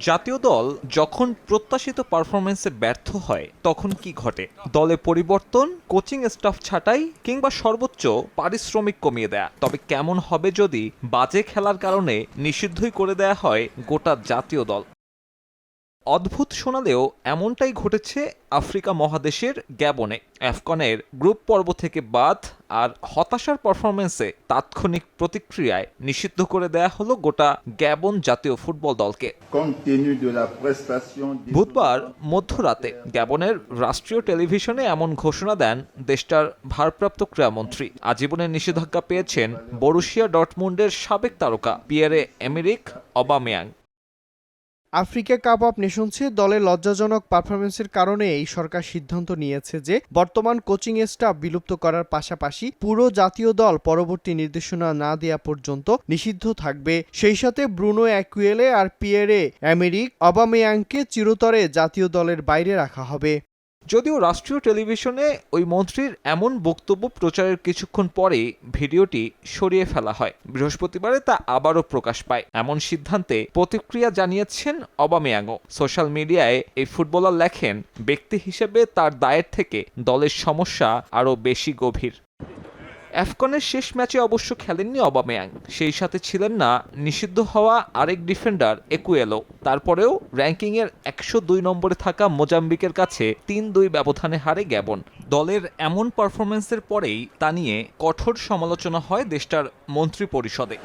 জাতীয় দল যখন প্রত্যাশিত পারফরম্যান্সে ব্যর্থ হয় তখন কি ঘটে? দলে পরিবর্তন, কোচিং স্টাফ ছাঁটাই কিংবা সর্বোচ্চ পারিশ্রমিক কমিয়ে দেয়া। তবে কেমন হবে যদি বাজে খেলার কারণে নিষিদ্ধই করে দেয়া হয় গোটা জাতীয় দল? অদ্ভুত শোনালেও এমনটাই ঘটেছে আফ্রিকা মহাদেশের গ্যাবনে। আফকনের গ্রুপ পর্ব থেকে বাদ আর হতাশার পারফরমেন্সে তাৎক্ষণিক প্রতিক্রিয়ায় নিষিদ্ধ করে দেয়া হলো গোটা গ্যাবন জাতীয় ফুটবল দলকে। বুধবার মধ্যরাতে গ্যাবনের রাষ্ট্রীয় টেলিভিশনে এমন ঘোষণা দেন দেশটার ভারপ্রাপ্ত ক্রীড়ামন্ত্রী। আজীবনের নিষেধাজ্ঞা পেয়েছেন বরুশিয়া ডর্টমুন্ডের সাবেক তারকা Pierre Emerick Aubameyang. Africa Cup of নেশনসে দলের লজ্জাজনক পারফরমেন্সের কারণে এই সরকার সিদ্ধান্ত নিয়েছে যে বর্তমান কোচিং স্টাফ বিলুপ্ত করার পাশাপাশি পুরো জাতীয় দল পরবর্তী নির্দেশনা না দেয়া পর্যন্ত নিষিদ্ধ থাকবে। সেই সাথে ব্রুনো অ্যাকুয়েলে আর পিয়েরে এমেরিক অবামেয়াংকে চিরতরে জাতীয় দলের বাইরে রাখা হবে। যদিও রাষ্ট্রীয় টেলিভিশনে ওই মন্ত্রীর এমন বক্তব্য প্রচারের কিছুক্ষণ পরেই ভিডিওটি সরিয়ে ফেলা হয়। বৃহস্পতিবারে তা আবারও প্রকাশ পায়। এমন সিদ্ধান্তে প্রতিক্রিয়া জানিয়েছেন অবামেয়াংও। সোশ্যাল মিডিয়ায় এই ফুটবলার লেখেন, ব্যক্তি হিসেবে তার দায়ের থেকে দলের সমস্যা আরও বেশি গভীর। আফকনের শেষ ম্যাচে অবশ্য খেলেননি অবামেয়াং। সেই সাথে ছিলেন না নিষিদ্ধ হওয়া আরেক ডিফেন্ডার একুয়েলো। তারপরেও র্যাঙ্কিংয়ের 102 নম্বরে থাকা মোজাম্বিকের কাছে 3-2 ব্যবধানে হারে গ্যাবন। দলের এমন পারফরম্যান্সের পরেই তা নিয়ে কঠোর সমালোচনা হয় দেশটার মন্ত্রিপরিষদে।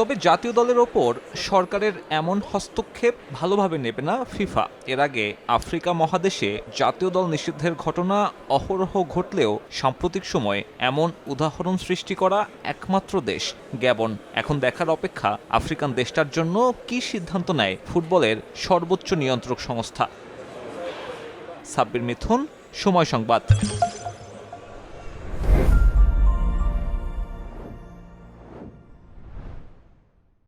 তবে জাতীয় দলের ওপর সরকারের এমন হস্তক্ষেপ ভালোভাবে নেবে না ফিফা। এর আগে আফ্রিকা মহাদেশে জাতীয় দল নিষিদ্ধের ঘটনা অহরহ ঘটলেও সাম্প্রতিক সময়ে এমন উদাহরণ সৃষ্টি করা একমাত্র দেশ গ্যাবন। এখন দেখার অপেক্ষা আফ্রিকান দেশটার জন্য কী সিদ্ধান্ত নেয় ফুটবলের সর্বোচ্চ নিয়ন্ত্রক সংস্থা। সাব্বির মিথুন, সময় সংবাদ।